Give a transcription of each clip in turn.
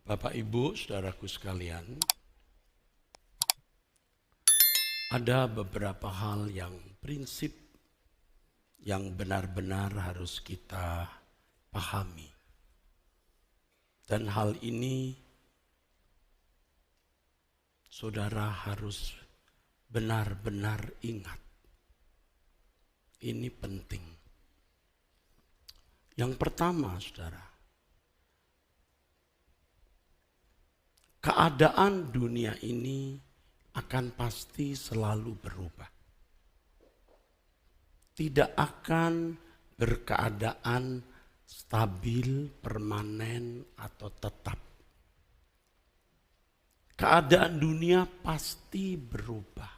Bapak, Ibu, saudaraku sekalian, ada beberapa hal yang prinsip yang benar-benar harus kita pahami. Dan hal ini saudara harus benar-benar ingat. Ini penting. Yang pertama, saudara, keadaan dunia ini akan pasti selalu berubah. Tidak akan berkeadaan stabil, permanen, atau tetap. Keadaan dunia pasti berubah.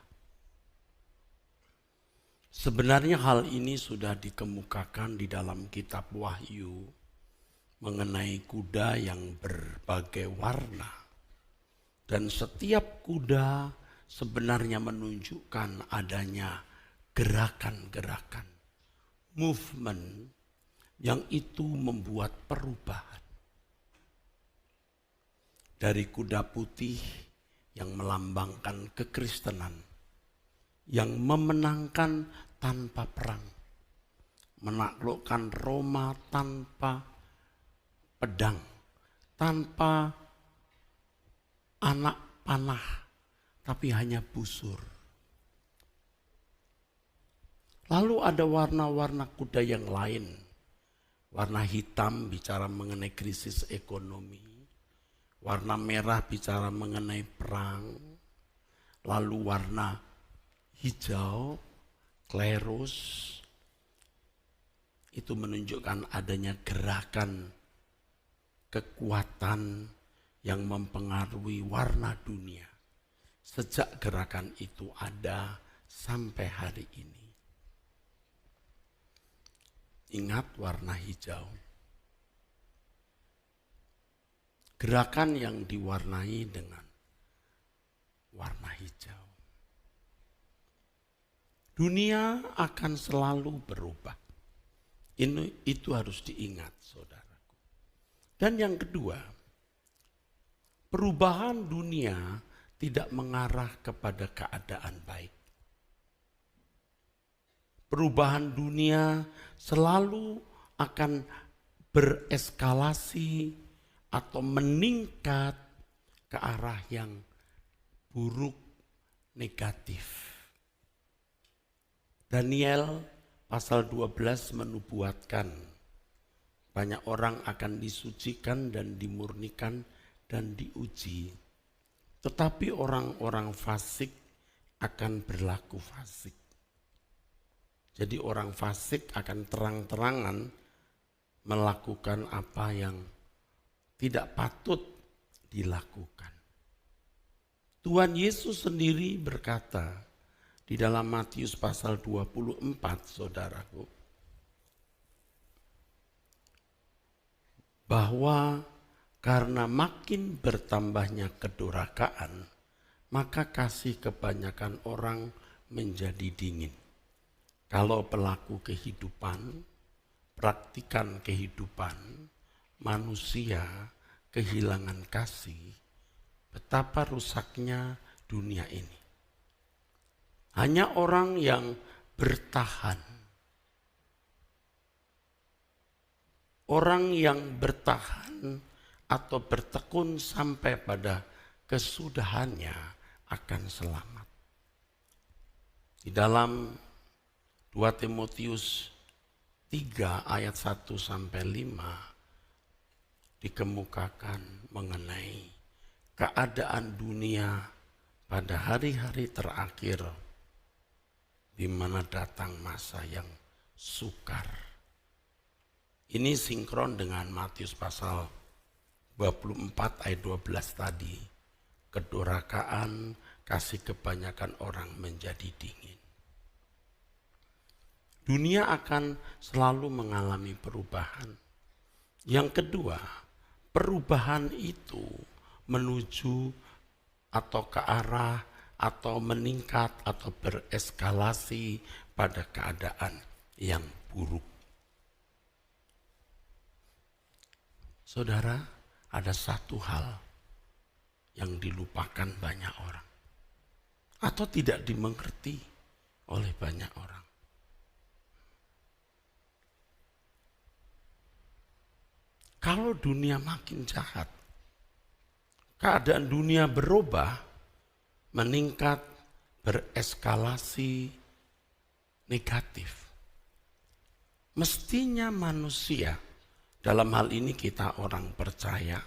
Sebenarnya hal ini sudah dikemukakan di dalam kitab Wahyu mengenai kuda yang berbagai warna. Dan setiap kuda sebenarnya menunjukkan adanya gerakan-gerakan, movement yang itu membuat perubahan. Dari kuda putih yang melambangkan kekristenan, yang memenangkan tanpa perang, menaklukkan Roma tanpa pedang, tanpa anak panah, tapi hanya busur. Lalu ada warna-warna kuda yang lain. Warna hitam bicara mengenai krisis ekonomi. Warna merah bicara mengenai perang. Lalu warna hijau, klerus, itu menunjukkan adanya gerakan kekuatan yang mempengaruhi warna dunia. Sejak gerakan itu ada sampai hari ini. Ingat warna hijau. Gerakan yang diwarnai dengan warna hijau. Dunia akan selalu berubah. Itu harus diingat, saudaraku. Dan yang kedua, perubahan dunia tidak mengarah kepada keadaan baik. Perubahan dunia selalu akan bereskalasi atau meningkat ke arah yang buruk, negatif. Daniel pasal 12 menubuatkan banyak orang akan disucikan dan dimurnikan dan diuji. Tetapi orang-orang fasik akan berlaku fasik. Jadi orang fasik akan terang-terangan melakukan apa yang tidak patut dilakukan. Tuhan Yesus sendiri berkata di dalam Matius pasal 24, saudaraku, bahwa karena makin bertambahnya kedurhakaan, maka kasih kebanyakan orang menjadi dingin. Kalau pelaku kehidupan, praktikan kehidupan, manusia kehilangan kasih, betapa rusaknya dunia ini. Hanya orang yang bertahan, orang yang bertahan atau bertekun sampai pada kesudahannya akan selamat. Di dalam 2 Timotius 3 ayat 1 sampai 5 dikemukakan mengenai keadaan dunia pada hari-hari terakhir di mana datang masa yang sukar. Ini sinkron dengan Matius pasal 24 ayat 12 tadi. Kedurhakaan, kasih kebanyakan orang menjadi dingin. Dunia akan selalu mengalami perubahan. Yang kedua, perubahan itu menuju atau ke arah atau meningkat atau bereskalasi pada keadaan yang buruk. Saudara, ada satu hal yang dilupakan banyak orang atau tidak dimengerti oleh banyak orang. Kalau dunia makin jahat, keadaan dunia berubah, meningkat, bereskalasi negatif. Mestinya manusia, dalam hal ini kita orang percaya,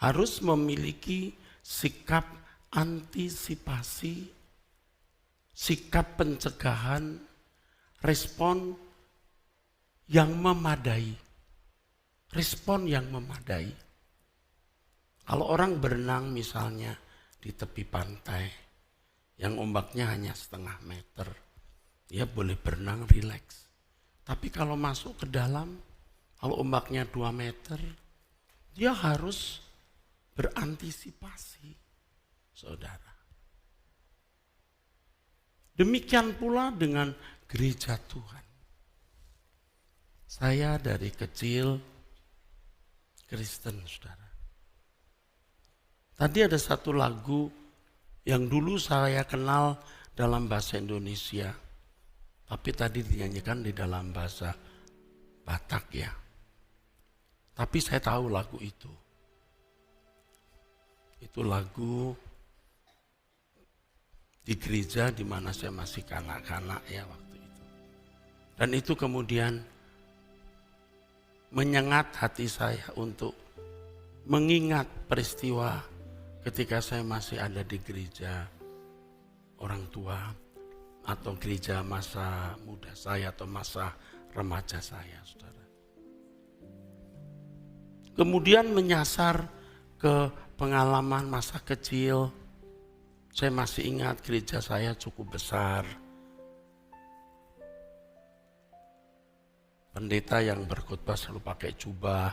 harus memiliki sikap antisipasi, sikap pencegahan, respon yang memadai. Respon yang memadai. Kalau orang berenang misalnya di tepi pantai, yang ombaknya hanya setengah meter, dia boleh berenang rileks. Tapi kalau masuk ke dalam, kalau ombaknya 2 meter, dia harus berantisipasi, saudara. Demikian pula dengan gereja Tuhan. Saya dari kecil Kristen, saudara. Tadi ada satu lagu yang dulu saya kenal dalam bahasa Indonesia, tapi tadi dinyanyikan di dalam bahasa Batak ya. Tapi saya tahu lagu itu. Itu lagu di gereja di mana saya masih kanak-kanak ya waktu itu. Dan itu kemudian menyengat hati saya untuk mengingat peristiwa ketika saya masih ada di gereja orang tua atau gereja masa muda saya atau masa remaja saya, saudara. Kemudian menyasar ke pengalaman masa kecil. Saya masih ingat gereja saya cukup besar. Pendeta yang berkhotbah selalu pakai jubah,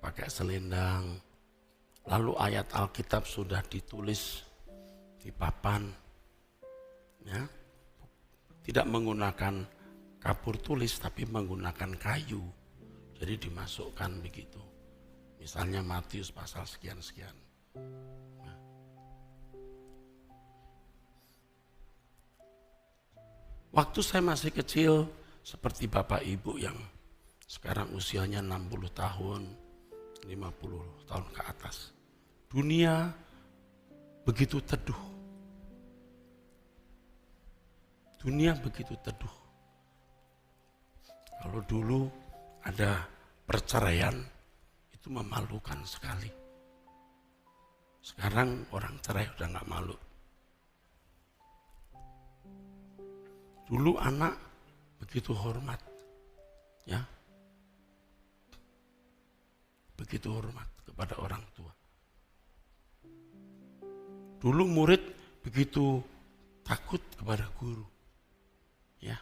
pakai selendang. Lalu ayat Alkitab sudah ditulis di papan. Ya, tidak menggunakan kapur tulis tapi menggunakan kayu. Jadi dimasukkan begitu. Misalnya Matius pasal sekian-sekian. Nah. Waktu saya masih kecil seperti Bapak Ibu yang sekarang usianya 60 tahun, 50 tahun ke atas. Dunia begitu teduh. Dunia begitu teduh. Kalau dulu ada perceraian, itu memalukan sekali. Sekarang orang cerai udah gak malu. Dulu anak begitu hormat, ya, begitu hormat kepada orang tua. Dulu murid begitu takut kepada guru. Ya.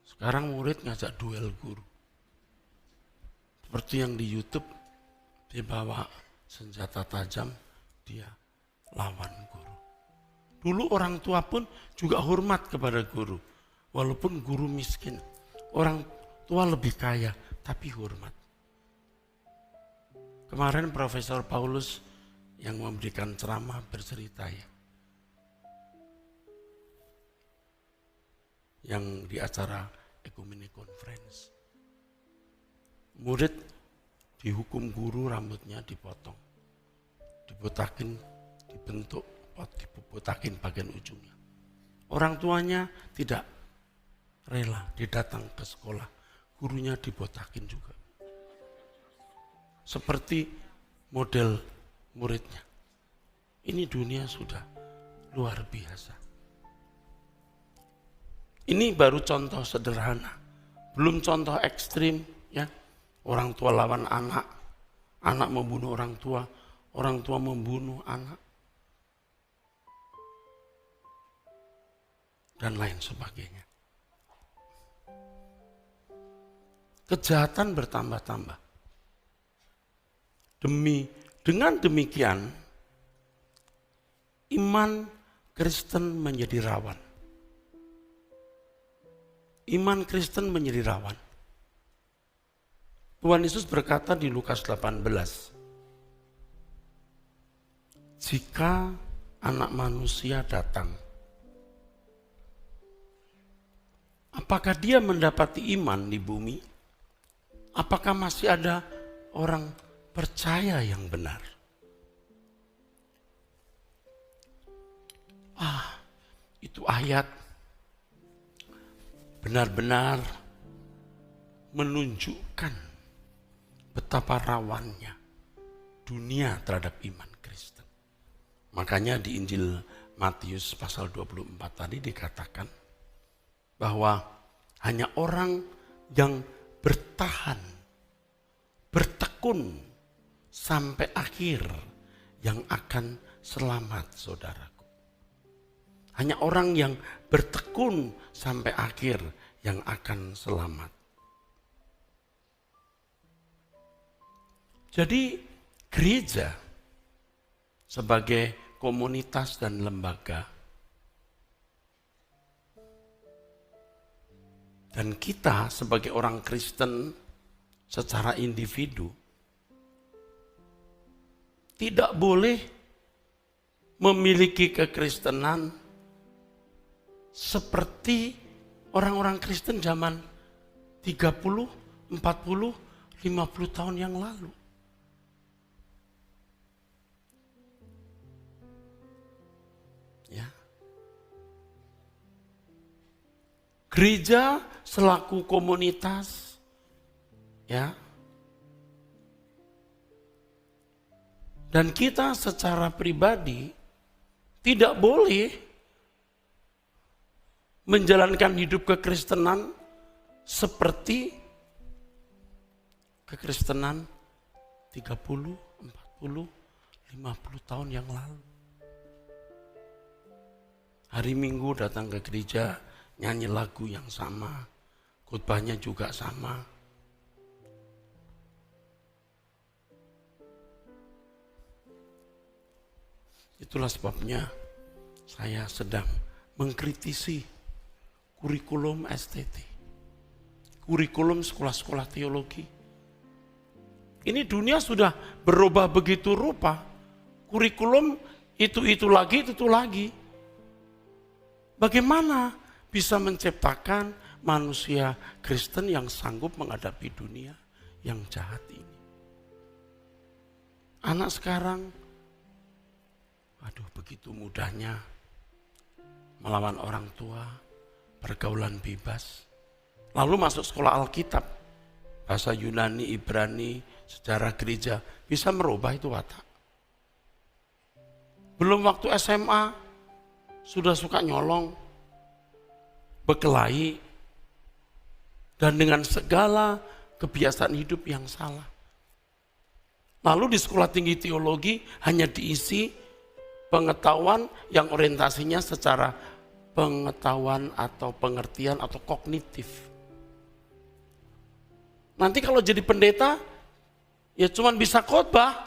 Sekarang murid ngajak duel guru. Seperti yang di YouTube, dia bawa senjata tajam, dia lawan guru. Dulu orang tua pun juga hormat kepada guru. Walaupun guru miskin, orang tua lebih kaya, tapi hormat. Kemarin Profesor Paulus yang memberikan ceramah bercerita ya. Yang di acara Ecumenical Conference. Murid dihukum guru rambutnya dipotong. Dibotakin, dibentuk, dibotakin bagian ujungnya. Orang tuanya tidak rela, dia datang ke sekolah. Gurunya dibotakin juga. Seperti model muridnya. Ini dunia sudah luar biasa. Ini baru contoh sederhana, belum contoh ekstrim ya. Orang tua lawan anak, anak membunuh orang tua membunuh anak, dan lain sebagainya. Kejahatan bertambah-tambah. Dengan demikian, iman Kristen menjadi rawan. Iman Kristen menjadi rawan. Tuhan Yesus berkata di Lukas 18, jika Anak Manusia datang, apakah dia mendapati iman di bumi? Apakah masih ada orang percaya yang benar? Itu ayat benar-benar menunjukkan betapa rawannya dunia terhadap iman Kristen. Makanya di Injil Matius pasal 24 tadi dikatakan bahwa hanya orang yang bertahan, bertekun sampai akhir yang akan selamat, saudaraku. Hanya orang yang bertekun sampai akhir yang akan selamat. Jadi gereja sebagai komunitas dan lembaga, dan kita sebagai orang Kristen secara individu tidak boleh memiliki kekristenan seperti orang-orang Kristen zaman 30, 40, 50 tahun yang lalu. Ya. Gereja selaku komunitas, ya. Dan kita secara pribadi tidak boleh menjalankan hidup kekristenan seperti kekristenan 30, 40, 50 tahun yang lalu. Hari Minggu datang ke gereja, nyanyi lagu yang sama, khotbahnya juga sama. Itulah sebabnya saya sedang mengkritisi kurikulum STT, kurikulum sekolah-sekolah teologi. Ini dunia sudah berubah begitu rupa. Kurikulum itu lagi, itu lagi. Bagaimana bisa menciptakan manusia Kristen yang sanggup menghadapi dunia yang jahat ini? Anak sekarang, aduh begitu mudahnya melawan orang tua, pergaulan bebas, lalu masuk sekolah Alkitab, bahasa Yunani, Ibrani, sejarah gereja, bisa merubah itu watak. Belum waktu SMA, sudah suka nyolong, berkelahi, dan dengan segala kebiasaan hidup yang salah. Lalu di sekolah tinggi teologi hanya diisi pengetahuan yang orientasinya secara pengetahuan atau pengertian atau kognitif. Nanti kalau jadi pendeta, ya cuman bisa khotbah.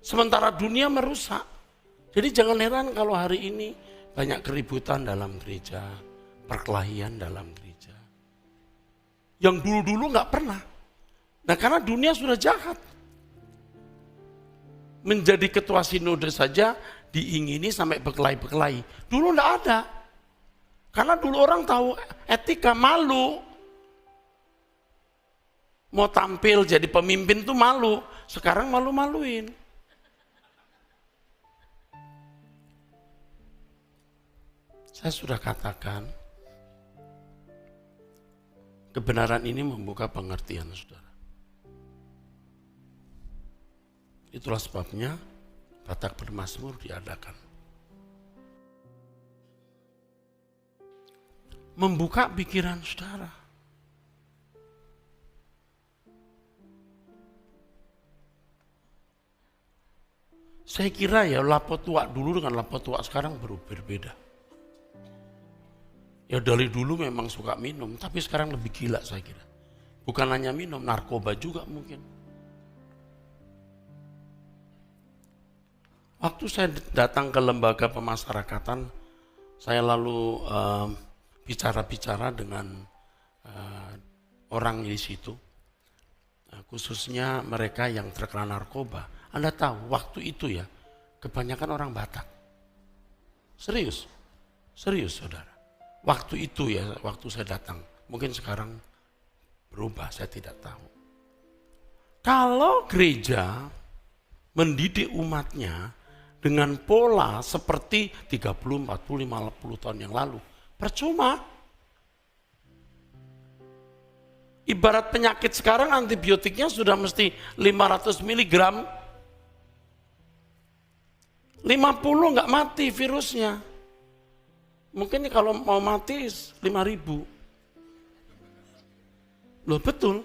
Sementara dunia merusak. Jadi jangan heran kalau hari ini banyak keributan dalam gereja, perkelahian dalam gereja. Yang dulu-dulu gak pernah. Nah karena dunia sudah jahat. Menjadi ketua sinode saja diingini sampai berkelahi-berkelahi. Dulu enggak ada. Karena dulu orang tahu etika, malu. Mau tampil jadi pemimpin tuh malu. Sekarang malu-maluin. Saya sudah katakan, kebenaran ini membuka pengertian saudara. Itulah sebabnya Batak Bermazmur diadakan. Membuka pikiran saudara. Saya kira ya lapo tua dulu dengan lapo tua sekarang berbeda. Ya dari dulu memang suka minum, tapi sekarang lebih gila saya kira. Bukan hanya minum, narkoba juga mungkin. Waktu saya datang ke lembaga pemasyarakatan, saya lalu bicara-bicara dengan orang di situ, khususnya mereka yang terkena narkoba. Anda tahu waktu itu ya, kebanyakan orang Batak. Serius saudara. Waktu itu ya, waktu saya datang. Mungkin sekarang berubah, saya tidak tahu. Kalau gereja mendidik umatnya dengan pola seperti 30, 40, 50 tahun yang lalu, percuma. Ibarat penyakit sekarang antibiotiknya sudah mesti 500 mg. 50 nggak mati virusnya. Mungkin kalau mau mati 5.000. Loh betul.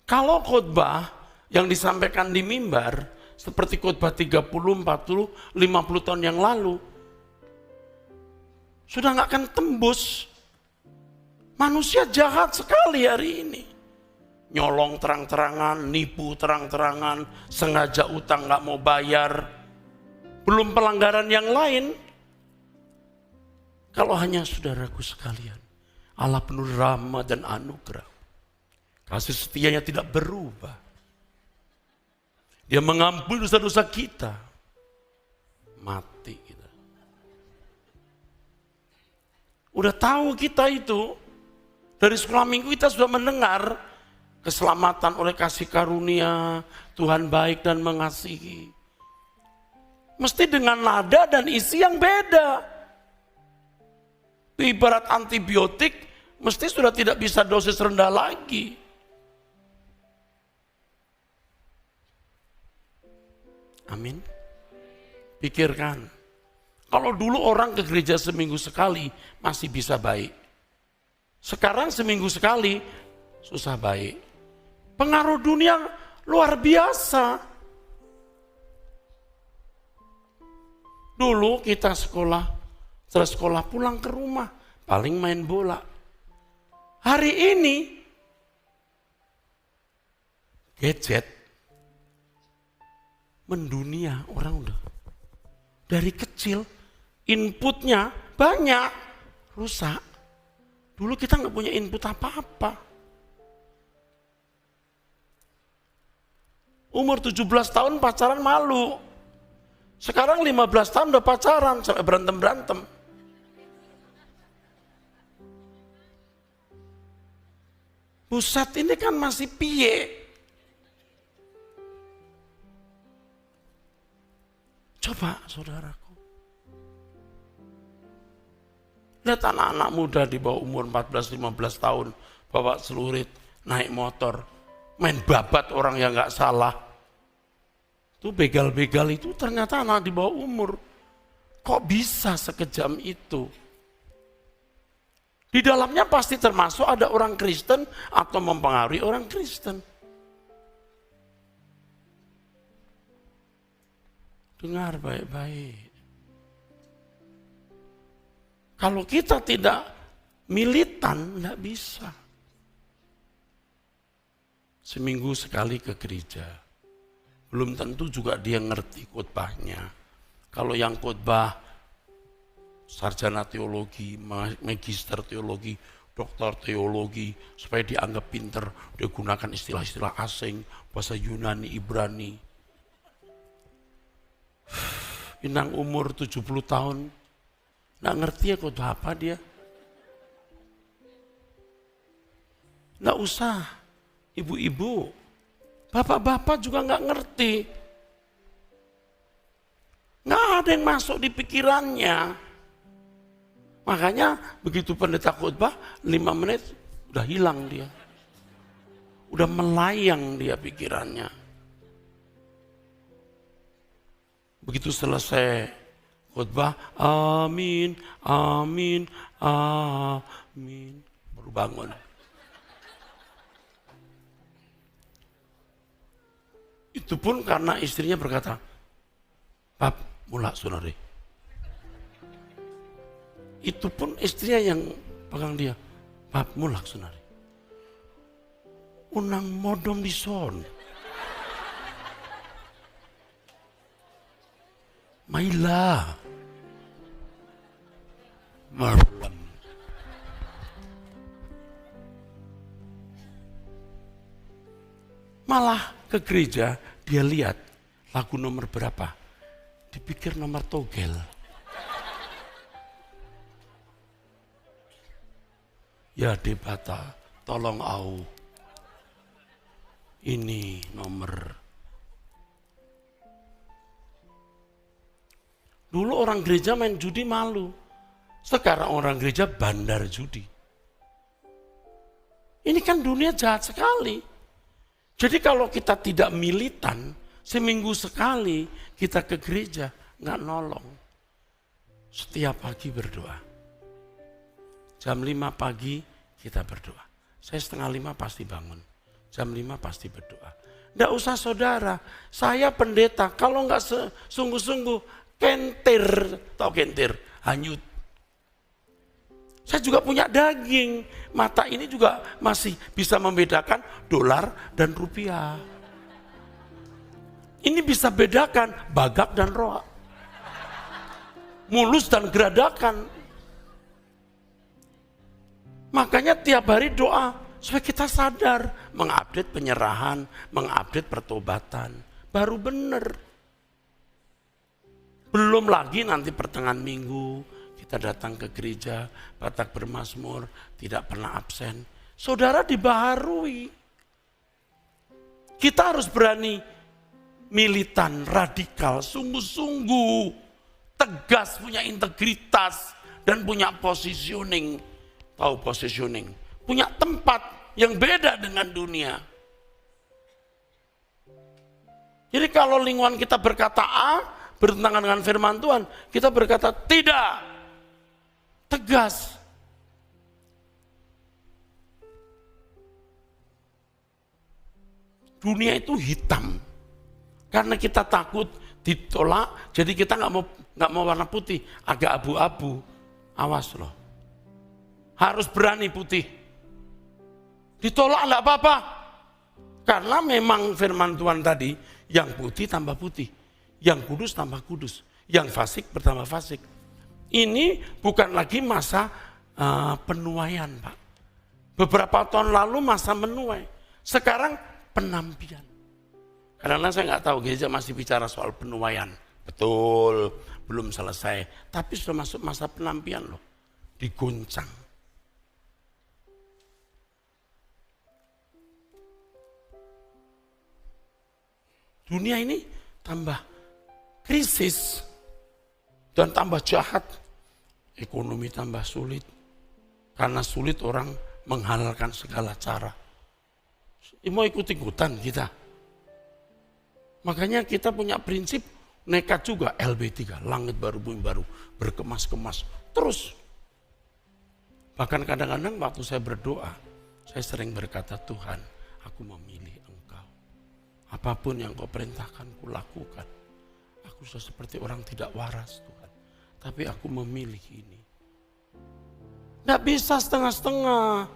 Kalau khotbah yang disampaikan di mimbar seperti khotbah 30, 40, 50 tahun yang lalu, sudah nggak akan tembus. Manusia jahat sekali hari ini. Nyolong terang-terangan, nipu terang-terangan, sengaja utang nggak mau bayar. Belum pelanggaran yang lain. Kalau hanya saudaraku sekalian, Allah penuh rahmat dan anugerah. Kasih setianya tidak berubah. Dia mengampuni dosa-dosa kita. Mati kita. Udah tahu kita itu. Dari sekolah minggu kita sudah mendengar keselamatan oleh kasih karunia, Tuhan baik dan mengasihi. Mesti dengan nada dan isi yang beda. Ibarat antibiotik, mesti sudah tidak bisa dosis rendah lagi. Amin. Pikirkan, kalau dulu orang ke gereja seminggu sekali masih bisa baik. Sekarang seminggu sekali susah baik. Pengaruh dunia luar biasa. Dulu kita sekolah, setelah sekolah pulang ke rumah, paling main bola. Hari ini, gadget, mendunia orang udah. Dari kecil, inputnya banyak, rusak. Dulu kita nggak punya input apa-apa. Umur 17 tahun pacaran malu. Sekarang 15 tahun udah pacaran sampai berantem-berantem. Pusat ini kan masih piye. Coba saudaraku. Lihat anak-anak muda di bawah umur 14-15 tahun. Bawa celurit, naik motor. Main babat orang yang gak salah. Itu begal-begal itu ternyata anak di bawah umur. Kok bisa sekejam itu? Di dalamnya pasti termasuk ada orang Kristen atau mempengaruhi orang Kristen. Dengar baik-baik. Kalau kita tidak militan, tidak bisa. Seminggu sekali ke gereja. Belum tentu juga dia ngerti khotbahnya. Kalau yang khotbah sarjana teologi, magister teologi, doktor teologi, supaya dianggap pinter, dia gunakan istilah-istilah asing, bahasa Yunani, Ibrani. Inang umur 70 tahun, nggak ngerti ya khotbah apa dia. Nggak usah, ibu-ibu, bapak-bapak juga nggak ngerti. Nggak ada yang masuk di pikirannya. Makanya begitu pendeta khotbah 5 menit udah hilang dia. Udah melayang dia pikirannya. Begitu selesai khotbah, amin, amin, amin. Baru bangun. Itu pun karena istrinya berkata, Pap, mulak saudari. Itu pun istrinya yang pegang dia. Pap, mulak saudari. Unang modom di son. Maila. Malah ke gereja, dia lihat lagu nomor berapa. Dipikir nomor togel. Ya debata, tolong au. Ini nomor. Dulu orang gereja main judi malu. Sekarang orang gereja bandar judi. Ini kan dunia jahat sekali. Jadi kalau kita tidak militan, seminggu sekali kita ke gereja, nggak nolong. Setiap pagi berdoa. Jam 5 pagi kita berdoa. Saya 4:30 pasti bangun. Jam 5 pasti berdoa. Nggak usah saudara, saya pendeta, kalau nggak sungguh-sungguh, kentir, tahu kentir, hanyut. Saya juga punya daging, mata ini juga masih bisa membedakan dolar dan rupiah. Ini bisa bedakan bagak dan roa, mulus dan geradakan. Makanya tiap hari doa, supaya kita sadar, mengupdate penyerahan, mengupdate pertobatan, baru benar. Belum lagi nanti pertengahan minggu, kita datang ke gereja, Batak bermazmur, tidak pernah absen. Saudara dibaharui. Kita harus berani militan, radikal, sungguh-sungguh, tegas, punya integritas, dan punya positioning. Tahu positioning? Punya tempat yang beda dengan dunia. Jadi kalau lingkungan kita berkata A, bertentangan dengan firman Tuhan, kita berkata tidak. Tegas. Dunia itu hitam. Karena kita takut ditolak, jadi kita nggak mau warna putih, agak abu-abu. Awas loh. Harus berani putih. Ditolak nggak apa-apa. Karena memang firman Tuhan tadi, yang putih tambah putih. Yang kudus tambah kudus. Yang fasik bertambah fasik. Ini bukan lagi masa penuaian, Pak. Beberapa tahun lalu masa menuai. Sekarang penampian. Karena saya nggak tahu gereja masih bicara soal penuaian. Betul, belum selesai. Tapi sudah masuk masa penampian loh. Diguncang. Dunia ini tambah krisis dan tambah jahat. Ekonomi tambah sulit. Karena sulit orang menghalalkan segala cara. Mau ikut-ikutan kita. Makanya kita punya prinsip nekat juga LB3, langit baru bumi baru, berkemas-kemas terus. Bahkan kadang-kadang waktu saya berdoa, saya sering berkata, Tuhan, aku memilih Engkau. Apapun yang Kau perintahkan, ku lakukan. Aku sudah seperti orang tidak waras, Tuhan. Tapi aku memilih ini. Nggak bisa setengah-setengah.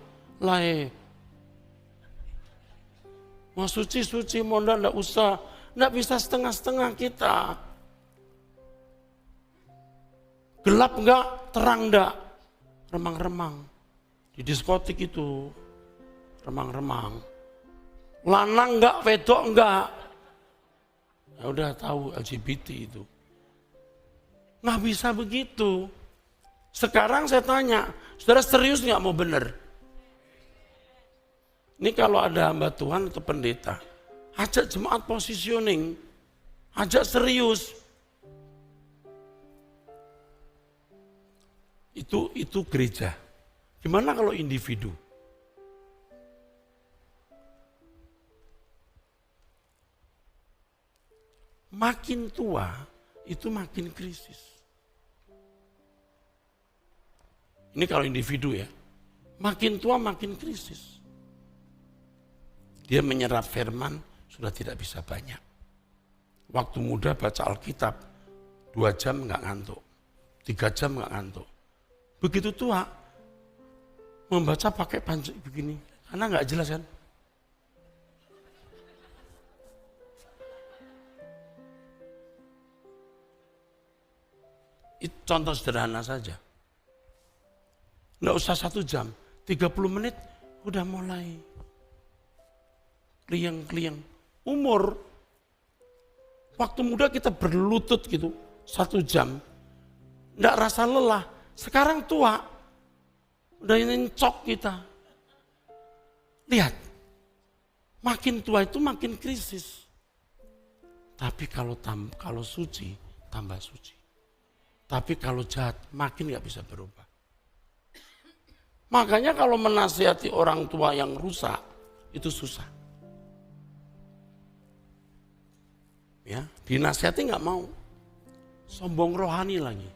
Mau suci-suci, mau enggak usah. Nggak bisa setengah-setengah kita. Gelap enggak, terang enggak. Remang-remang. Di diskotik itu. Remang-remang. Lanang enggak, wedok enggak. Ya udah tahu LGBT itu. Nggak bisa begitu. Sekarang saya tanya, saudara serius nggak mau benar? Ini kalau ada hamba Tuhan atau pendeta, ajak jemaat positioning, ajak serius. Itu gereja. Gimana kalau individu? Makin tua, itu makin krisis. Ini kalau individu ya, makin tua makin krisis. Dia menyerap firman sudah tidak bisa banyak. Waktu muda baca Alkitab 2 jam nggak ngantuk, 3 jam nggak ngantuk. Begitu tua membaca pakai panci begini, karena nggak jelas kan. Itu contoh sederhana saja. Nggak usah 1 jam, 30 menit udah mulai. kliang-kliang. Umur, waktu muda kita berlutut gitu, 1 jam. Nggak rasa lelah. Sekarang tua, udah nyencok kita. Lihat, makin tua itu makin krisis. Tapi kalau suci, tambah suci. Tapi kalau jahat, makin nggak bisa berubah. Makanya kalau menasihati orang tua yang rusak, itu susah. Ya, dinasihati nggak mau. Sombong rohani lagi.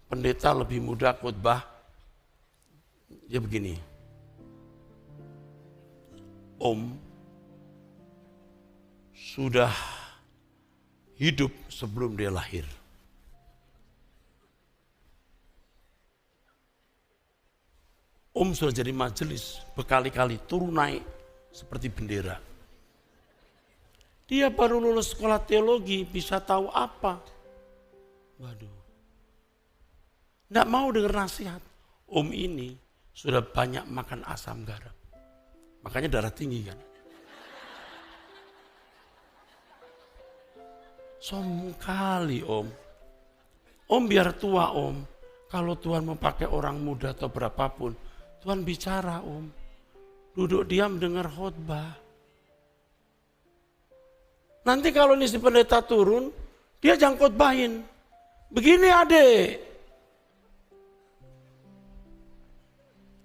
Pendeta lebih muda khotbah, dia begini. Om sudah hidup sebelum dia lahir. Om sudah jadi majelis berkali-kali turun naik seperti bendera. Dia baru lulus sekolah teologi bisa tahu apa. Waduh. Nggak mau dengar nasihat. Om ini sudah banyak makan asam garam. Makanya darah tinggi kan. Sombong kali om. Om biar tua om. Kalau Tuhan mau pakai orang muda atau berapapun. Tuhan bicara om. Duduk diam dengar khotbah. Nanti kalau ini si pendeta turun. Dia jangan khotbahin. Begini adek.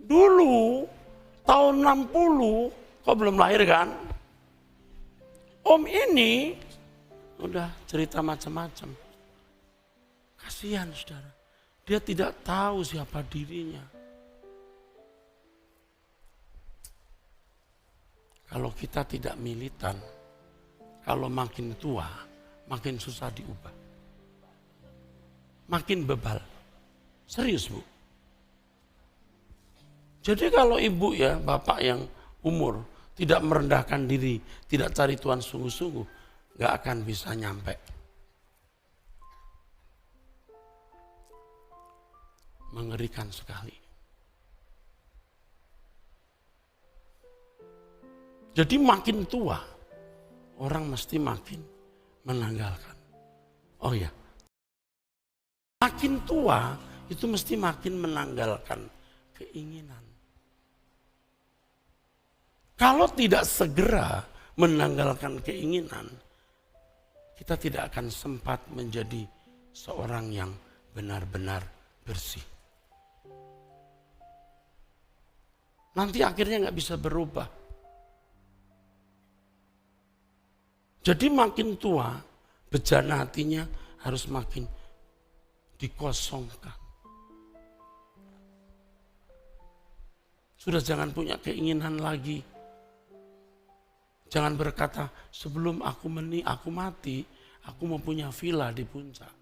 Dulu tahun 60. Kok belum lahir kan? Om ini udah cerita macam-macam. Kasihan saudara. Dia tidak tahu siapa dirinya. Kalau kita tidak militan, kalau makin tua, makin susah diubah. Makin bebal. Serius bu. Jadi kalau ibu ya, bapak yang umur, tidak merendahkan diri, tidak cari Tuhan sungguh-sungguh, gak akan bisa nyampe. Mengerikan sekali. Jadi makin tua, orang mesti makin menanggalkan. Oh ya, makin tua itu mesti makin menanggalkan keinginan. Kalau tidak segera menanggalkan keinginan, kita tidak akan sempat menjadi seorang yang benar-benar bersih. Nanti akhirnya nggak bisa berubah. Jadi makin tua, bejana hatinya harus makin dikosongkan. Sudah jangan punya keinginan lagi. Jangan berkata, sebelum aku mati, aku mau punya villa di puncak.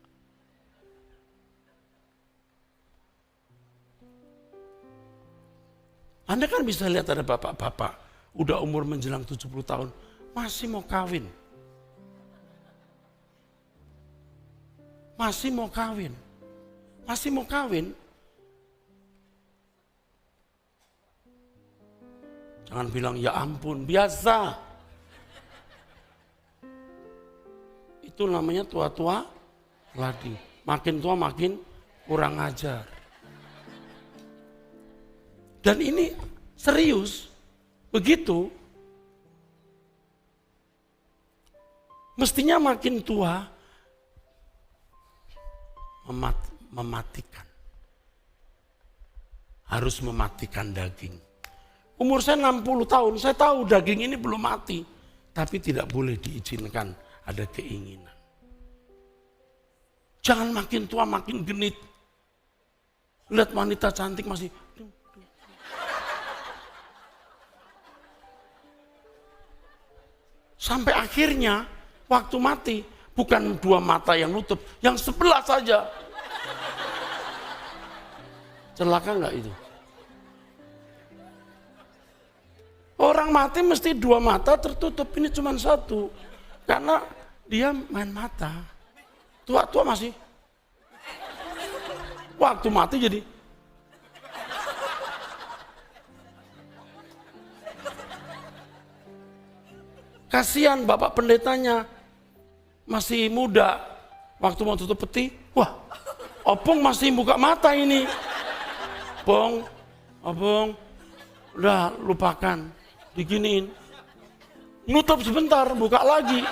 Anda kan bisa lihat ada bapak-bapak, udah umur menjelang 70 tahun, masih mau kawin. Masih mau kawin. Masih mau kawin. Jangan bilang, ya ampun, biasa. Itu namanya tua-tua lagi. Makin tua makin kurang ajar. Dan ini serius. Begitu. Mestinya makin tua mematikan. Harus mematikan daging. Umur saya 60 tahun, saya tahu daging ini belum mati. Tapi tidak boleh diizinkan ada keinginan. Jangan makin tua makin genit. Lihat wanita cantik masih. Sampai akhirnya waktu mati bukan 2 mata yang nutup, yang sebelah saja. Celaka enggak itu? Orang mati mesti 2 mata tertutup, ini cuma 1. Karena dia main mata. Tua-tua masih. Waktu mati jadi. Kasihan bapak pendetanya, masih muda. Waktu mau tutup peti, wah opung masih buka mata ini. Opung, udah lupakan, diginiin. Nutup sebentar, buka lagi.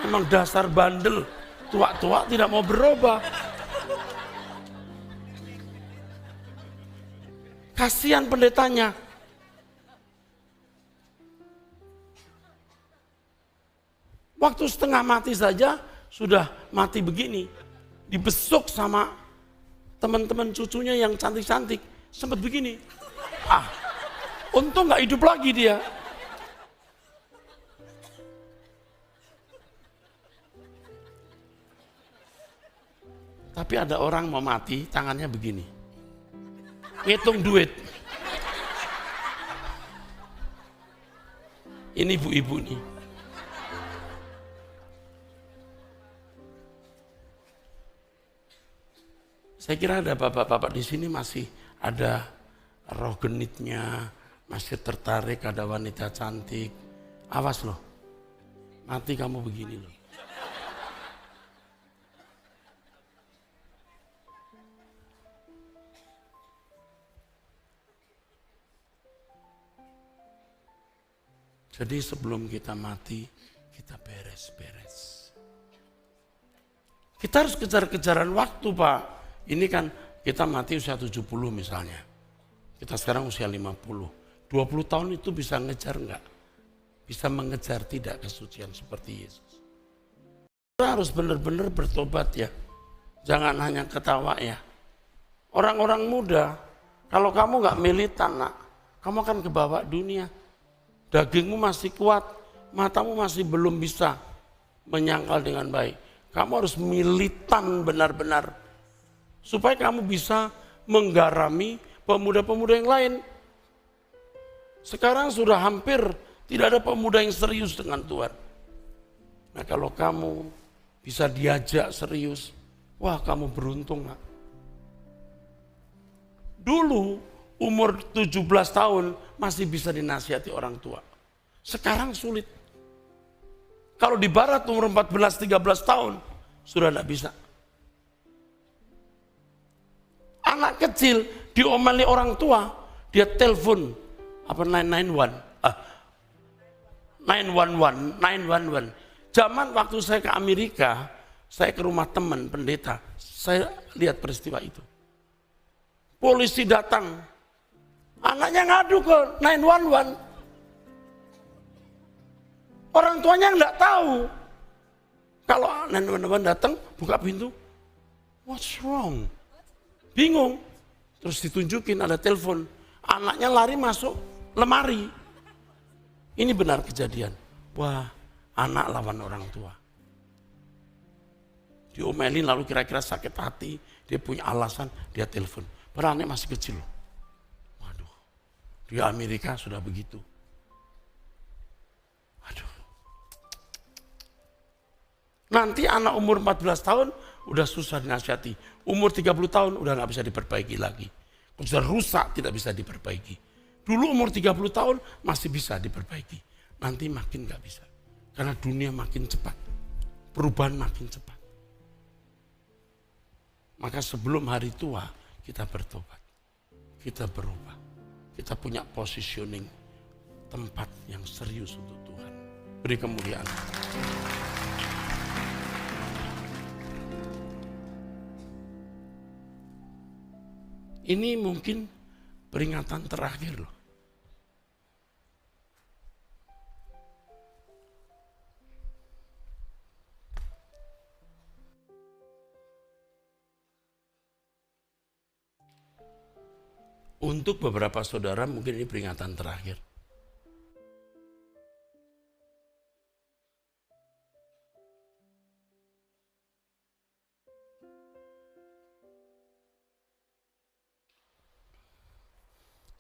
Memang dasar bandel, tua-tua tidak mau berubah. Kasihan pendetanya. Waktu setengah mati saja sudah mati begini. Dibesuk sama teman-teman cucunya yang cantik-cantik. Sempat begini. Untung gak hidup lagi dia. Tapi ada orang mau mati, tangannya begini. Ngitung duit. Ini ibu-ibu nih. Saya kira ada bapak-bapak di sini masih ada roh genitnya, masih tertarik ada wanita cantik. Awas loh, mati kamu begini loh. Jadi sebelum kita mati, kita beres-beres. Kita harus kejar-kejaran waktu, Pak. Ini kan kita mati usia 70 misalnya. Kita sekarang usia 50. 20 tahun itu bisa ngejar enggak? Bisa mengejar tidak kesucian seperti Yesus. Kita harus benar-benar bertobat ya. Jangan hanya ketawa ya. Orang-orang muda, kalau kamu enggak militan nak, kamu akan kebawa dunia. Dagingmu masih kuat, matamu masih belum bisa menyangkal dengan baik. Kamu harus militan benar-benar. Supaya kamu bisa menggarami pemuda-pemuda yang lain. Sekarang sudah hampir tidak ada pemuda yang serius dengan Tuhan. Nah kalau kamu bisa diajak serius, wah kamu beruntung nak. Dulu umur 17 tahun masih bisa dinasihati orang tua. Sekarang sulit. Kalau di barat umur 14-13 tahun sudah tidak bisa. Anak kecil diomeli orang tua, dia telepon apa 911. Zaman waktu saya ke Amerika, saya ke rumah teman pendeta, saya lihat peristiwa itu. Polisi datang, anaknya ngadu ke 911. Orang tuanya enggak tahu. Kalau 911 datang, buka pintu, what's wrong? Bingung, terus ditunjukin ada telepon, anaknya lari masuk lemari. Ini benar kejadian. Wah, anak lawan orang tua. Diomelin lalu kira-kira sakit hati, dia punya alasan, dia telepon. Padahal anak masih kecil. Waduh, di Amerika sudah begitu. Waduh. Nanti anak umur 14 tahun udah susah dinasihati. Umur 30 tahun udah gak bisa diperbaiki lagi. Sudah rusak, tidak bisa diperbaiki. Dulu umur 30 tahun masih bisa diperbaiki. Nanti makin gak bisa. Karena dunia makin cepat. Perubahan makin cepat. Maka sebelum hari tua, kita bertobat. Kita berubah. Kita punya positioning tempat yang serius untuk Tuhan. Beri kemuliaan. Ini mungkin peringatan terakhir loh. Untuk beberapa saudara mungkin ini peringatan terakhir.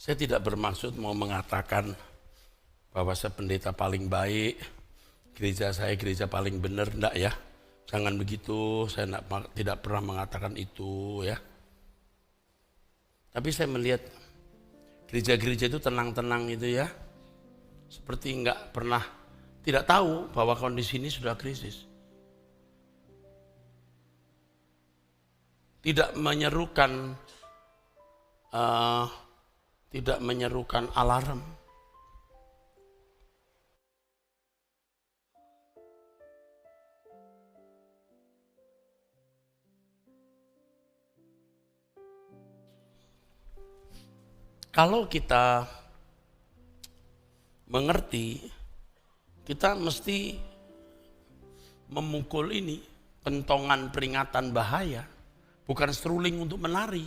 Saya tidak bermaksud mau mengatakan bahwa saya pendeta paling baik, gereja saya gereja paling benar, enggak ya. Jangan begitu, saya tidak pernah mengatakan itu ya. Tapi saya melihat gereja-gereja itu tenang-tenang itu ya. Seperti enggak pernah tidak tahu bahwa kondisi ini sudah krisis. Tidak menyerukan alarm. Kalau kita mengerti, kita mesti memukul ini, pentongan peringatan bahaya, bukan seruling untuk menari.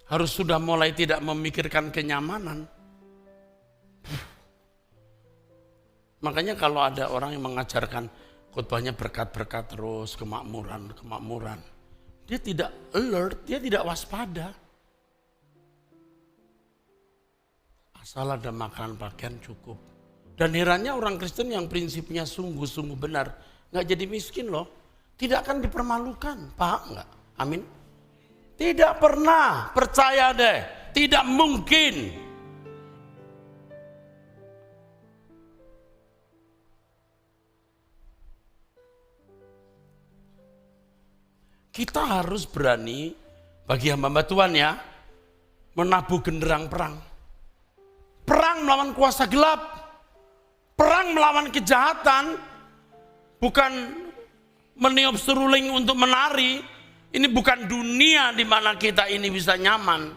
Harus sudah mulai tidak memikirkan kenyamanan. Makanya kalau ada orang yang mengajarkan khotbahnya berkat-berkat terus, kemakmuran, dia tidak alert, dia tidak waspada. Asal ada makanan pakaian cukup. Dan herannya orang Kristen yang prinsipnya sungguh-sungguh benar, nggak jadi miskin loh. Tidak akan dipermalukan, paham nggak? Amin. Tidak pernah, percaya deh, tidak mungkin. Kita harus berani, bagi hamba Tuhan ya, menabuh genderang perang. Perang melawan kuasa gelap, perang melawan kejahatan, bukan meniup seruling untuk menari. Ini bukan dunia di mana kita ini bisa nyaman.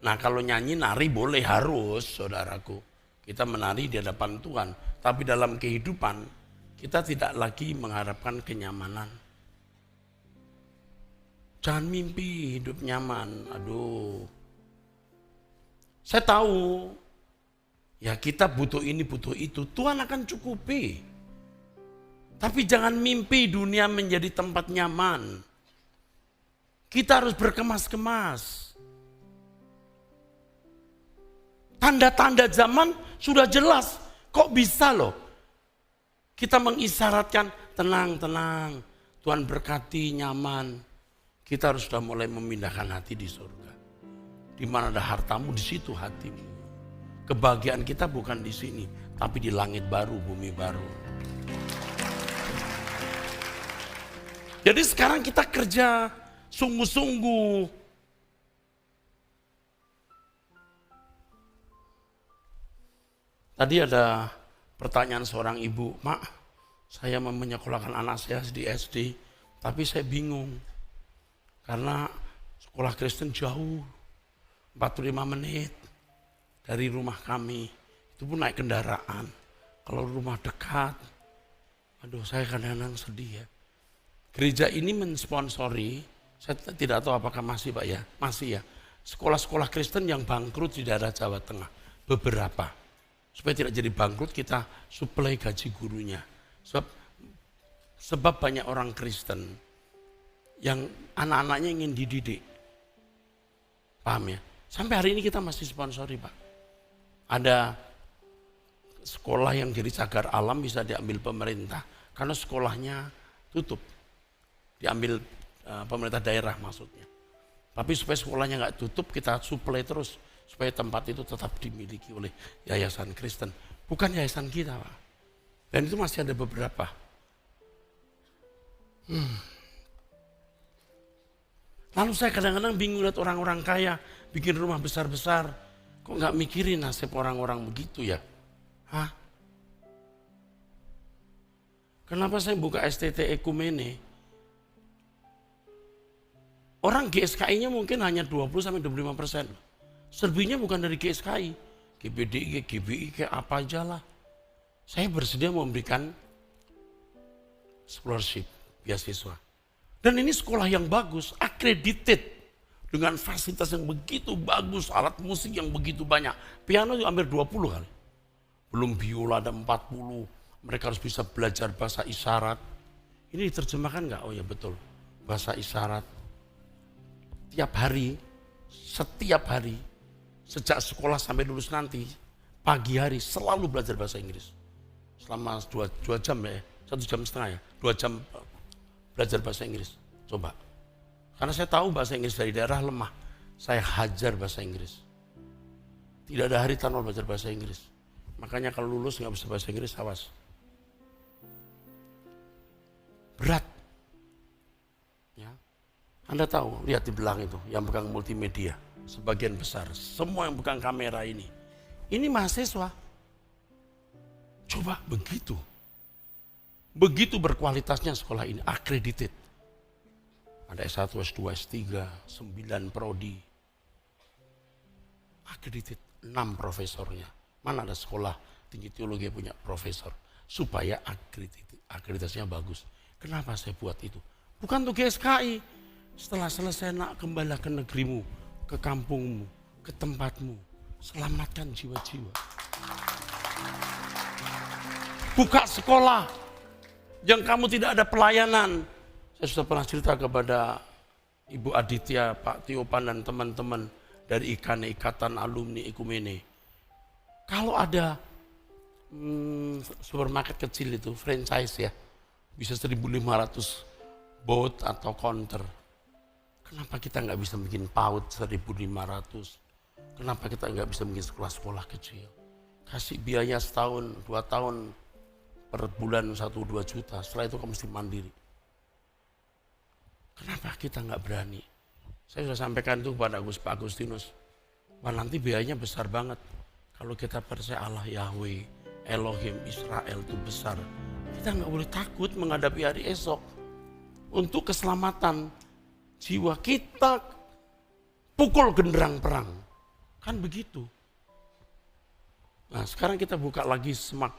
Nah kalau nyanyi nari boleh, harus saudaraku. Kita menari di hadapan Tuhan. Tapi dalam kehidupan kita tidak lagi mengharapkan kenyamanan. Jangan mimpi hidup nyaman. Aduh. Saya tahu. Ya kita butuh ini, butuh itu. Tuhan akan cukupi. Tapi jangan mimpi dunia menjadi tempat nyaman. Kita harus berkemas-kemas. Tanda-tanda zaman sudah jelas. Kok bisa loh? Kita mengisyaratkan tenang. Tuhan berkati, nyaman. Kita harus sudah mulai memindahkan hati di surga. Di mana ada hartamu, di situ hatimu. Kebahagiaan kita bukan di sini, tapi di langit baru, bumi baru. Jadi sekarang kita kerja sungguh-sungguh. Tadi ada pertanyaan seorang ibu, Mak, saya mau menyekolahkan anak saya di SD, tapi saya bingung. Karena sekolah Kristen jauh, 45 menit dari rumah kami. Itu pun naik kendaraan. Kalau rumah dekat, aduh saya kadang-kadang sedih ya. Gereja ini mensponsori, saya tidak tahu apakah masih Pak ya, masih ya. Sekolah-sekolah Kristen yang bangkrut di daerah Jawa Tengah, beberapa. Supaya tidak jadi bangkrut kita suplai gaji gurunya. Sebab banyak orang Kristen yang anak-anaknya ingin dididik. Paham ya? Sampai hari ini kita masih sponsori Pak. Ada sekolah yang jadi cagar alam bisa diambil pemerintah. Karena sekolahnya tutup. Diambil pemerintah daerah maksudnya. Tapi supaya sekolahnya nggak tutup kita suplai terus. Supaya tempat itu tetap dimiliki oleh yayasan Kristen. Bukan yayasan kita Pak. Dan itu masih ada beberapa. Lalu saya kadang-kadang bingung lihat orang-orang kaya bikin rumah besar-besar. Kok nggak mikirin nasib orang-orang begitu ya? Hah? Kenapa saya buka STT Ekumene? Orang GSKI-nya mungkin hanya 20-25%. Selebihnya bukan dari GSKI. GBDI, GBI, kayak apa aja lah. Saya bersedia memberikan scholarship, beasiswa. Dan ini sekolah yang bagus, accredited. Dengan fasilitas yang begitu bagus, alat musik yang begitu banyak. Piano juga hampir 20 kali. Belum biola ada 40. Mereka harus bisa belajar bahasa isyarat. Ini diterjemahkan nggak? Oh ya betul, bahasa isyarat. Setiap hari, sejak sekolah sampai lulus nanti, pagi hari selalu belajar bahasa Inggris. Selama 2 jam ya, 1,5 jam ya, 2 jam belajar bahasa Inggris. Coba. Karena saya tahu bahasa Inggris dari daerah lemah. Saya hajar bahasa Inggris. Tidak ada hari tanpa belajar bahasa Inggris. Makanya kalau lulus nggak bisa bahasa Inggris, awas. Berat. Ya. Anda tahu, lihat di belakang itu, yang pegang multimedia. Sebagian besar, semua yang pegang kamera ini mahasiswa. Coba begitu. Begitu berkualitasnya sekolah ini, accredited. Ada S1, S2, S3, 9 prodi. Accredited, 6 profesornya. Mana ada sekolah tinggi teologi punya profesor. Supaya akreditasinya bagus. Kenapa saya buat itu? Bukan untuk GSKI. Setelah selesai nak kembali ke negerimu, ke kampungmu, ke tempatmu. Selamatkan jiwa-jiwa. Buka sekolah yang kamu tidak ada pelayanan. Saya sudah pernah cerita kepada Ibu Aditya, Pak Tiopan dan teman-teman dari Ikatan Alumni Ekumene. Kalau ada supermarket kecil itu, franchise ya, bisa 1.500 booth atau counter. Kenapa kita nggak bisa bikin PAUD 1.500? Kenapa kita nggak bisa bikin sekolah-sekolah kecil? Kasih biaya setahun, 2 tahun, per bulan 1-2 juta. Setelah itu kamu mesti mandiri. Kenapa kita nggak berani? Saya sudah sampaikan itu kepada Pak Agustinus. Wah, nanti biayanya besar banget. Kalau kita percaya Allah Yahweh, Elohim, Israel itu besar. Kita nggak boleh takut menghadapi hari esok. Untuk keselamatan jiwa kita, pukul genderang perang. Kan begitu. Nah, sekarang kita buka lagi Semak.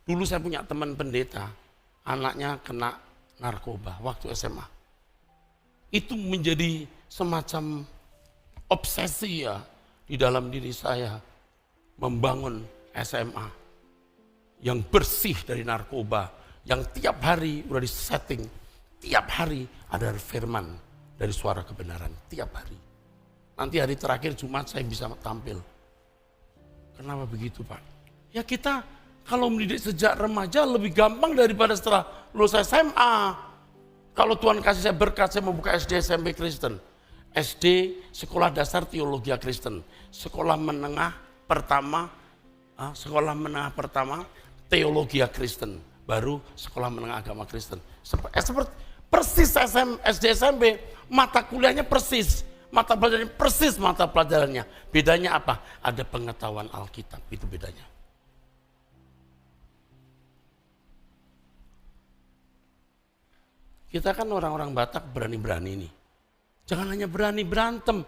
Dulu saya punya teman pendeta, anaknya kena narkoba waktu SMA. Itu menjadi semacam obsesi ya di dalam diri saya, membangun SMA yang bersih dari narkoba, yang tiap hari udah disetting, tiap hari ada firman dari suara kebenaran, tiap hari. Nanti hari terakhir Jumat saya bisa tampil. Kenapa begitu Pak? Ya kita kalau mendidik sejak remaja lebih gampang daripada setelah lulus SMA. Kalau Tuhan kasih saya berkat, saya mau buka SD SMP Kristen. SD Sekolah Dasar Teologi Kristen. Sekolah menengah pertama Teologi Kristen. Baru Sekolah Menengah Agama Kristen. Seperti persis SD SMP, mata kuliahnya persis. Mata pelajarannya persis mata pelajarannya. Bedanya apa? Ada pengetahuan Alkitab, itu bedanya. Kita kan orang-orang Batak berani-berani nih. Jangan hanya berani berantem.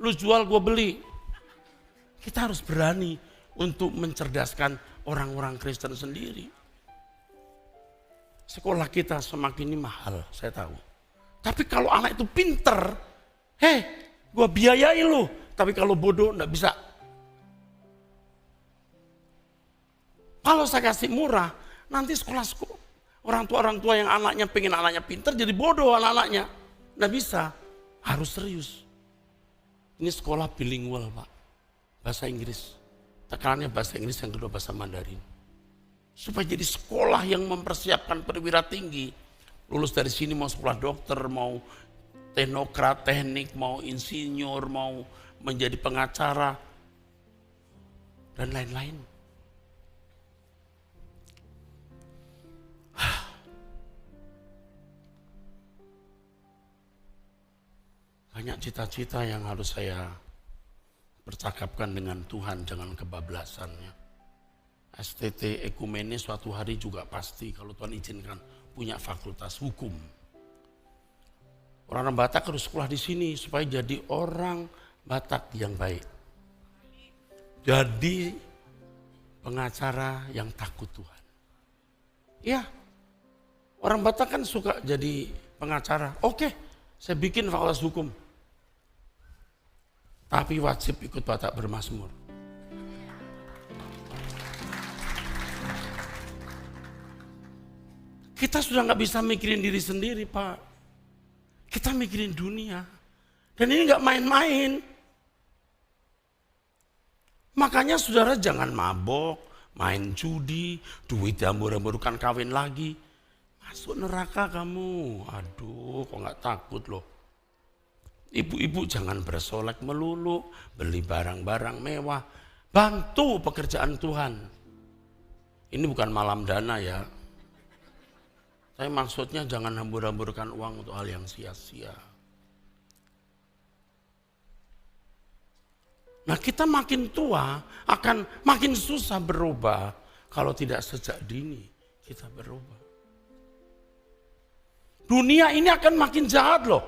Lu jual, gua beli. Kita harus berani untuk mencerdaskan orang-orang Kristen sendiri. Sekolah kita semakin mahal, saya tahu. Tapi kalau anak itu pinter, gua biayain lu. Tapi kalau bodoh enggak bisa. Kalau saya kasih murah, nanti sekolah orang tua yang anaknya pengen anaknya pinter jadi bodoh anak-anaknya. Nggak bisa, harus serius. Ini sekolah bilingual Pak, bahasa Inggris. Tekanannya bahasa Inggris, yang kedua bahasa Mandarin. Supaya jadi sekolah yang mempersiapkan perwira tinggi. Lulus dari sini mau sekolah dokter, mau teknokrat, teknik, mau insinyur, mau menjadi pengacara, dan lain-lain. Banyak cita-cita yang harus saya percakapkan dengan Tuhan, jangan kebablasannya. STT Ekumene suatu hari juga pasti kalau Tuhan izinkan punya fakultas hukum. Orang Batak harus sekolah di sini supaya jadi orang Batak yang baik. Jadi pengacara yang takut Tuhan. Ya, orang Batak kan suka jadi pengacara. Oke, saya bikin fakultas hukum. Tapi wajib ikut Batak bermazmur. Kita sudah nggak bisa mikirin diri sendiri Pak. Kita mikirin dunia. Dan ini nggak main-main. Makanya saudara jangan mabok, main judi, duit diambur-amburkan kawin lagi. Masuk neraka kamu. Aduh, kok nggak takut loh. Ibu-ibu jangan bersolek melulu, beli barang-barang mewah. Bantu pekerjaan Tuhan. Ini bukan malam dana ya. Saya maksudnya jangan hambur-hamburkan uang untuk hal yang sia-sia. Nah, kita makin tua akan makin susah berubah kalau tidak sejak dini kita berubah. Dunia ini akan makin jahat loh.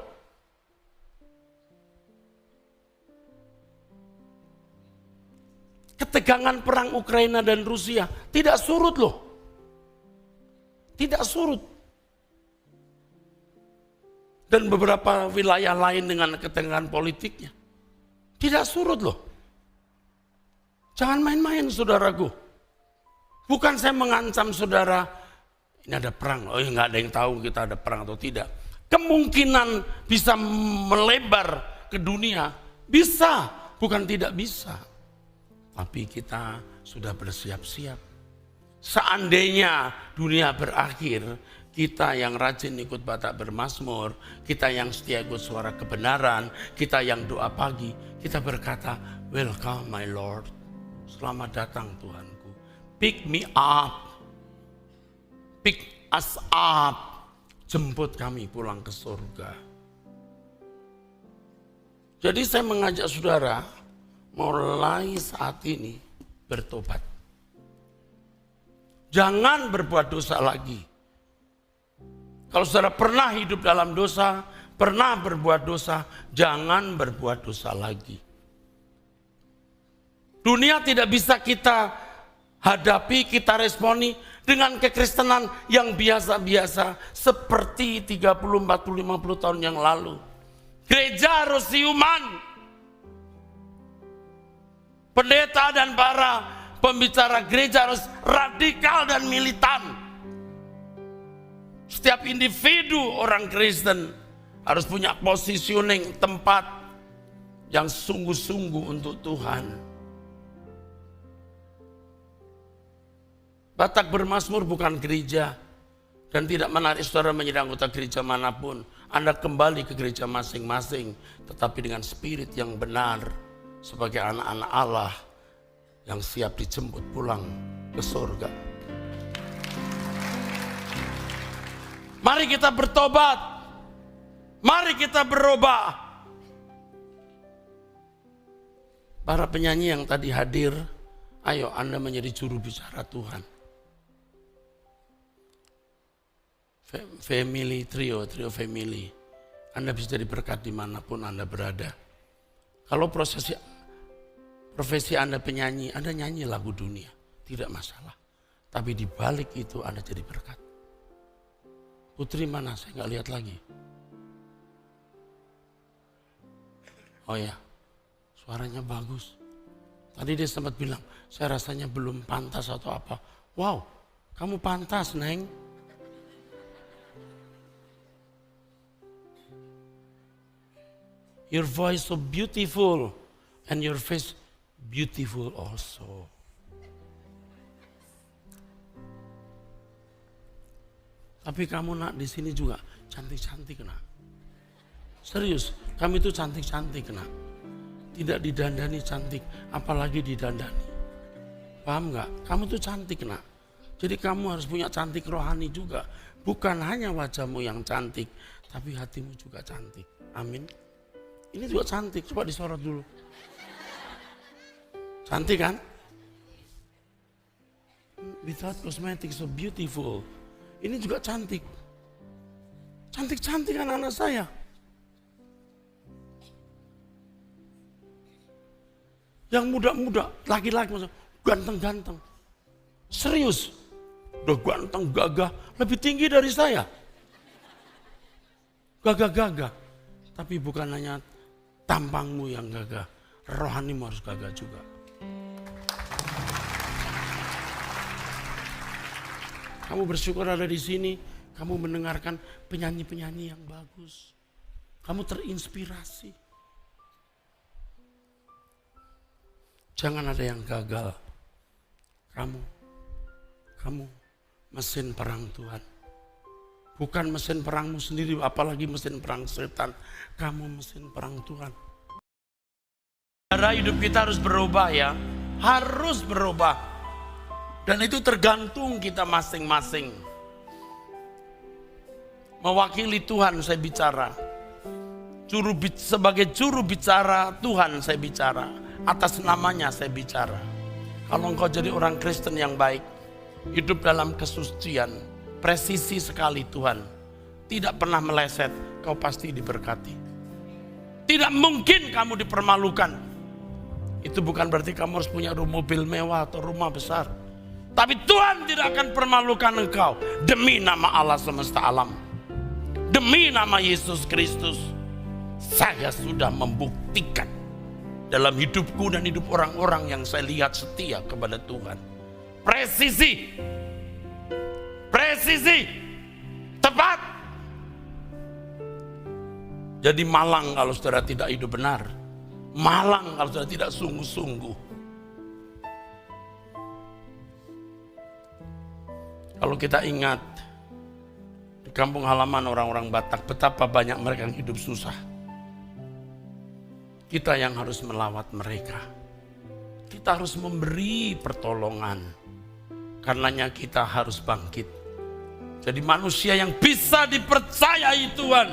Ketegangan perang Ukraina dan Rusia tidak surut loh. Tidak surut. Dan beberapa wilayah lain dengan ketegangan politiknya tidak surut loh. Jangan main-main saudaraku. Bukan saya mengancam saudara, ini ada perang. Oh ya, nggak ada yang tahu kita ada perang atau tidak. Kemungkinan bisa melebar ke dunia. Bisa, bukan tidak bisa. Tapi kita sudah bersiap-siap. Seandainya dunia berakhir, kita yang rajin ikut Batak bermazmur, kita yang setia ikut suara kebenaran, kita yang doa pagi, kita berkata, welcome my Lord. Selamat datang Tuhanku. Pick me up. Pick us up. Jemput kami pulang ke surga. Jadi saya mengajak saudara, mulai saat ini bertobat. Jangan berbuat dosa lagi. Kalau saudara pernah hidup dalam dosa, pernah berbuat dosa, jangan berbuat dosa lagi. Dunia tidak bisa kita hadapi, kita responi dengan kekristenan yang biasa-biasa seperti 30, 40, 50 tahun yang lalu. Gereja harus siuman. Pendeta dan para pembicara gereja harus radikal dan militan. Setiap individu orang Kristen harus punya positioning tempat yang sungguh-sungguh untuk Tuhan. Batak bermazmur bukan gereja dan tidak menarik saudara menjadi anggota gereja manapun. Anda kembali ke gereja masing-masing, tetapi dengan spirit yang benar sebagai anak-anak Allah yang siap dijemput pulang ke surga. Mari kita bertobat. Mari kita berubah. Para penyanyi yang tadi hadir, ayo Anda menjadi juru bicara Tuhan. Family, trio family. Anda bisa jadi berkat dimanapun Anda berada. Kalau profesi Anda penyanyi, Anda nyanyi lagu dunia, tidak masalah. Tapi di balik itu Anda jadi berkat. Putri mana? Saya nggak lihat lagi. Oh ya, suaranya bagus. Tadi dia sempat bilang, saya rasanya belum pantas atau apa. Wow, kamu pantas, Neng. Your voice so beautiful and your face beautiful also. Tapi kamu nak di sini juga cantik-cantik nak. Serius, kami itu cantik-cantik nak. Tidak didandani cantik, apalagi didandani. Paham nggak? Kamu tuh cantik nak. Jadi kamu harus punya cantik rohani juga. Bukan hanya wajahmu yang cantik, tapi hatimu juga cantik. Amin. Ini juga cantik, coba disorot dulu. Cantik kan? Without cosmetics, so beautiful. Ini juga cantik. Cantik-cantik anak-anak saya. Yang muda-muda, laki-laki, ganteng-ganteng. Serius. Udah ganteng, gagah, lebih tinggi dari saya. Gagah-gagah. Tapi bukan hanya tampangmu yang gagah, rohanimu harus gagah juga. Kamu bersyukur ada di sini, kamu mendengarkan penyanyi-penyanyi yang bagus. Kamu terinspirasi. Jangan ada yang gagal. Kamu mesin perang Tuhan. Bukan mesin perangmu sendiri, apalagi mesin perang setan. Kamu mesin perang Tuhan. Cara hidup kita harus berubah ya. Harus berubah. Dan itu tergantung kita masing-masing. Mewakili Tuhan saya bicara. Sebagai juru bicara Tuhan saya bicara. Atas namanya saya bicara. Kalau engkau jadi orang Kristen yang baik, hidup dalam kesucian, presisi sekali Tuhan, tidak pernah meleset, kau pasti diberkati. Tidak mungkin kamu dipermalukan. Itu bukan berarti kamu harus punya mobil mewah atau rumah besar. Tapi Tuhan tidak akan permalukan engkau demi nama Allah semesta alam. Demi nama Yesus Kristus. Saya sudah membuktikan dalam hidupku dan hidup orang-orang yang saya lihat setia kepada Tuhan. Presisi. Presisi. Tepat. Jadi malang kalau saudara tidak hidup benar. Malang kalau saudara tidak sungguh-sungguh. Kalau kita ingat di kampung halaman orang-orang Batak, betapa banyak mereka yang hidup susah. Kita yang harus melawat mereka. Kita harus memberi pertolongan. Karenanya kita harus bangkit. Jadi manusia yang bisa dipercayai Tuhan.